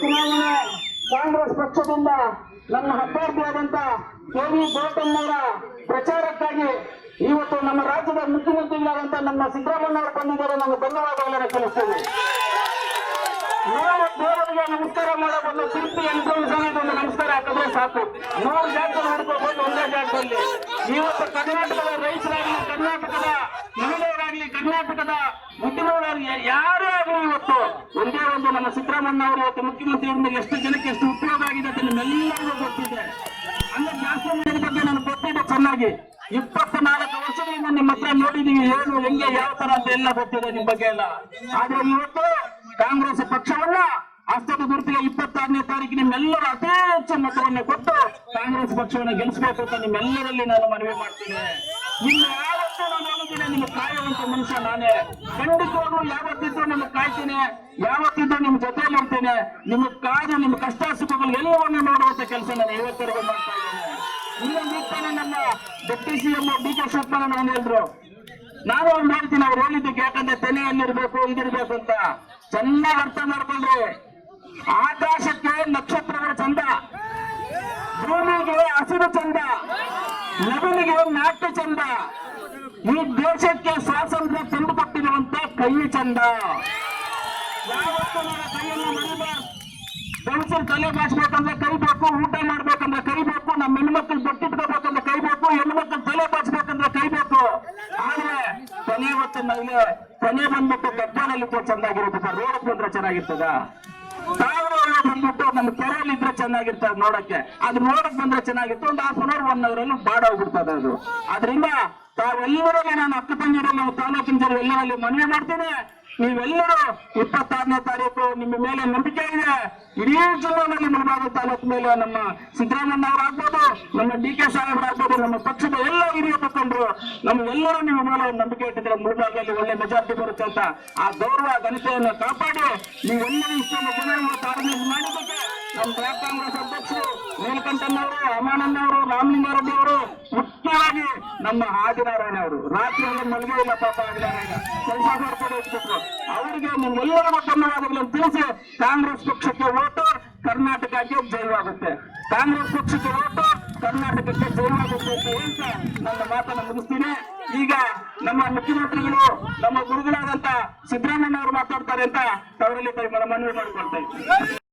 ಚುನಾವಣೆ ಕಾಂಗ್ರೆಸ್ ಪಕ್ಷದಿಂದ ನನ್ನ ಅಭ್ಯರ್ಥಿಯಾದಂತ ಕೆ.ವಿ. ಗೌತಮ್ನವರ ಪ್ರಚಾರಕ್ಕಾಗಿ ಇವತ್ತು ನಮ್ಮ ರಾಜ್ಯದ ಮುಖ್ಯಮಂತ್ರಿಗಳಾದಂತ ನಮ್ಮ ಸಿದ್ದರಾಮಯ್ಯ ಅವರು ಬಂದಿದ್ದಾರೆ. ನಾವು ಧನ್ಯವಾದಗಳನ್ನು ತಿಳಿಸ್ತೇವೆ. ದೇವರಿಗೆ ನಮಸ್ಕಾರ ಮಾಡಬಹುದು. ತಿರುಪತಿ ಒಂದು ನಮಸ್ಕಾರ ಹಾಕಿದ್ರೆ ಸಾಕು. 100 ಜಾಗದಲ್ಲಿ ಹುಡುಕೋಬಹುದು ಒಂದೇ ಜಾಗದಲ್ಲಿ. ಇವತ್ತು ಕರ್ನಾಟಕದ ರೈತರಾಗಲಿ, ಕರ್ನಾಟಕದ ಮಹಿಳೆಯರಾಗಲಿ, ಕರ್ನಾಟಕದ ಉದ್ಯಮಗಳಾಗಲಿ ಯಾರೇ ಆಗಲಿ ಇವತ್ತು ಒಂದೇ ಒಂದು ನಮ್ಮ ಸಿದ್ದರಾಮಯ್ಯ ಅವರು ಇವತ್ತು ಮುಖ್ಯಮಂತ್ರಿಯಿಂದ ಎಷ್ಟು ಜನಕ್ಕೆ ಎಷ್ಟು ಉಪಯೋಗ ಆಗಿದೆ ಅಂತ ನಿಮ್ಮೆಲ್ಲರಿಗೂ ಗೊತ್ತಿದೆ. ಅಂದ್ರೆ ಜಾಸ್ತಿ ಬಗ್ಗೆ ನನಗೆ ಗೊತ್ತಿದೆ ಚೆನ್ನಾಗಿ. 24 ವರ್ಷಗಳಿಂದ ನಿಮ್ಮ ಹತ್ರ ನೋಡಿದೀವಿ, ಏನು ಹೆಂಗೆ ಯಾವ ತರ ಅಂತ ಎಲ್ಲ ಗೊತ್ತಿದೆ ನಿಮ್ ಬಗ್ಗೆ ಎಲ್ಲ. ಆದ್ರೆ ಇವತ್ತು ಕಾಂಗ್ರೆಸ್ ಪಕ್ಷವನ್ನ ಹಸ್ತದ ಗುರುತಿಗೆ 26ನೇ ತಾರೀಕು ನಿಮ್ಮೆಲ್ಲರ ಅತಿ ಹೆಚ್ಚು ಮತವನ್ನು ಕೊಟ್ಟು ಕಾಂಗ್ರೆಸ್ ಪಕ್ಷವನ್ನು ಗೆಲ್ಲಿಸಬೇಕು ಅಂತ ನಿಮ್ಮೆಲ್ಲರಲ್ಲಿ ನಾನು ಮನವಿ ಮಾಡ್ತೀನಿ. ಇನ್ನು ಯಾವತ್ತೂ ನಾನು ಹೇಳಿದ್ದೀನಿ, ನಿಮ್ಗೆ ಕಾಯುವಂತ ಮನುಷ್ಯ ನಾನೇ. ಖಂಡಿತವಾಗ್ಲೂ ಯಾವತ್ತಿದ್ರು ನಿಮ್ಗೆ ಕಾಯ್ತೀನಿ, ಯಾವತ್ತಿದ್ರು ನಿಮ್ ಜೊತೆ ಮಾಡ್ತೇನೆ. ನಿಮ್ಗೆ ಕಾಯ್ದು ನಿಮ್ಮ ಕಷ್ಟ ಸುಖಗಳು ಎಲ್ಲವನ್ನೂ ನೋಡುವಂತ ಕೆಲಸ ನಾನು ಇವತ್ತರೆಗೂ ಮಾಡ್ತಾ ಇದ್ದೇನೆ. ಇನ್ನೊಂದು ತಾನೆ ನಮ್ಮ ಡೆಪ್ಟಿ ಸಿಎಂ ಡಿ.ಕೆ. ಶಿವಕುಮಾರ್ ನಾನು ಹೇಳಿದ್ರು, ನಾನು ಅವ್ರು ಹೇಳ್ತೀನಿ ಅವ್ರು ಹೇಳಿದ್ದಕ್ಕೆ. ಯಾಕಂದ್ರೆ ತೆನೆಯಲ್ಲಿರ್ಬೇಕು, ಇದಿರ್ಬೇಕು ಅಂತ ಚೆನ್ನಾಗಿ ಅರ್ಥ ಮಾಡ್ಕೊಂಡ್ರಿ. ಆಕಾಶಕ್ಕೆ ನಕ್ಷತ್ರಗಳ ಚಂದ, ಭೂಮಿಗೆ ಹಸಿರು ಚಂದ, ನವಿಲಿಗೆ ನಾಟ್ಯ ಚಂದ, ಈ ದೇಶಕ್ಕೆ ಸ್ವಾತಂತ್ರ್ಯ ತಂದು ಕೊಟ್ಟಿರುವಂತ ಕೈ ಚಂದ. ಯಾವತ್ತೂ ನನ್ನ ಕೈಯನ್ನು ಮರಿಬಾರ್ದು. ಗಂಡಸರು ತಲೆ ಬಾಚ್ಬೇಕಂದ್ರೆ ಕೈಬೇಕು, ಊಟ ಮಾಡ್ಬೇಕಂದ್ರೆ ಕೈಬೇಕು, ನಮ್ಮ ಹೆಣ್ಮಕ್ಳು ಬೊಟ್ಟಿಟ್ಕೋಬೇಕಂದ್ರೆ ಕೈಬೇಕು, ಹೆಣ್ಮಕ್ಳು ತಲೆ ಬಾಚ್ಬೇಕಂದ್ರೆ ಕೈಬೇಕು. ಆದ್ರೆ ಕೊನೆ ಹೊತ್ತು ನಮಗೆ ಕೊನೆ ಬಂದ್ಬಿಟ್ಟು ಗಬ್ಬನಲ್ಲಿ ಚೆನ್ನಾಗಿರುತ್ತೆ, ರೋಡ್ ಬಂದ್ರೆ ಚೆನ್ನಾಗಿರ್ತದ. ಸಾವಿರ ಬಂದ್ಬಿಟ್ಟು ನಮ್ಮ ಕೆರೆಯಲ್ಲಿ ಇದ್ರೆ ಚೆನ್ನಾಗಿರ್ತದೆ ನೋಡಕ್ಕೆ. ಅದು ನೋಡಕ್ ಬಂದ್ರೆ ಚೆನ್ನಾಗಿತ್ತು, ಒಂದು 1/2 hour 1 hour ಅಲ್ಲಿ ಬಾಡೋಗ್ಬಿಡ್ತದೆ ಅದು. ಆದ್ರಿಂದ ತಾವೆಲ್ಲರಲ್ಲಿ ನಾನು ಅಕ್ಕ ತಂಗಿರಲ್ಲಿ ತಾಲೂಕಿನ ಜನ ಎಲ್ಲರಲ್ಲಿ ಮನವಿ ಮಾಡ್ತೀನಿ. ನೀವೆಲ್ಲರೂ 26ನೇ ತಾರೀಕು ನಿಮ್ಮ ಮೇಲೆ ನಂಬಿಕೆ ಇದೆ. ಇಡೀ ಜಿಲ್ಲೆಯಲ್ಲಿ ಮುಳಬಾಗಿಲು ತಾಲೂಕು ಮೇಲೆ ನಮ್ಮ ಸಿದ್ದರಾಮಯ್ಯ ಅವರಾಗ್ಬೋದು, ನಮ್ಮ ಡಿ.ಕೆ. ಸಾಹೇಬರಾಗ್ಬೋದು, ನಮ್ಮ ಪಕ್ಷದ ಎಲ್ಲ ಹಿರಿಯ ಮುಖಂಡರು ನಮ್ಗೆಲ್ಲರೂ ನಿಮ್ಮ ಮೇಲೆ ಒಂದು ನಂಬಿಕೆ ಇಟ್ಟಿದ್ರೆ ಮುಳಬಾಗಿಲಲ್ಲಿ ಒಳ್ಳೆ ಮೆಜಾರಿಟಿ ಬರುತ್ತೆ ಅಂತ. ಆ ಗೌರವ ಘನತೆಯನ್ನು ಕಾಪಾಡಿ ನೀವೆಲ್ಲರೂ ಇಷ್ಟೊಂದು ಜನ ಆರ್ಗನೈಸ್ ಮಾಡಿದ್ದಕ್ಕೆ ನಮ್ಮ ಬ್ಲಾಕ್ ಕಾಂಗ್ರೆಸ್ ಅಧ್ಯಕ್ಷರು ನೀಲಕಂಠನವರು, ಅಮಾನಣ್ಣವರು, ರಾಮಲಿಂಗಾರೆಡ್ಡಿ ಅವರು, ಮುಖ್ಯವಾಗಿ ನಮ್ಮ ಆದಿನಾರಾಯಣ ಅವರು ರಾತ್ರಿಯಲ್ಲಿ ಮಲಗೇ ಇಲ್ಲ ಪಾಪ. ಆದಿನಾರಾಯಣ ಕೆಲಸ ಮಾಡ್ಕೊಂಡು ಹೋಗ್ಬಿಟ್ರು. ಅವರಿಗೆ ನಿಮ್ಮೆಲ್ಲರಿಗೂ ಧನ್ಯವಾದಗಳನ್ನು ತಿಳಿಸಿ, ಕಾಂಗ್ರೆಸ್ ಪಕ್ಷಕ್ಕೆ ಓಟು ಕರ್ನಾಟಕಕ್ಕೆ ಜಯವಾಗುತ್ತೆ, ಕಾಂಗ್ರೆಸ್ ಪಕ್ಷಕ್ಕೆ ಓಟು ಕರ್ನಾಟಕಕ್ಕೆ ಜಯವಾಗುತ್ತೆ ಅಂತ ಹೇಳ್ತಾ ನನ್ನ ಮಾತನ್ನು ಮುಗಿಸ್ತೀನಿ. ಈಗ ನಮ್ಮ ಮುಖ್ಯಮಂತ್ರಿಗಳು, ನಮ್ಮ ಗುರುಗಳಾದಂತ ಸಿದ್ದರಾಮಯ್ಯ ಅವರು ಮಾತಾಡ್ತಾರೆ ಅಂತ ಅವರಲ್ಲಿ ಮನವಿ ಮಾಡಿಕೊಳ್ತಾ ಇದ್ದೀನಿ.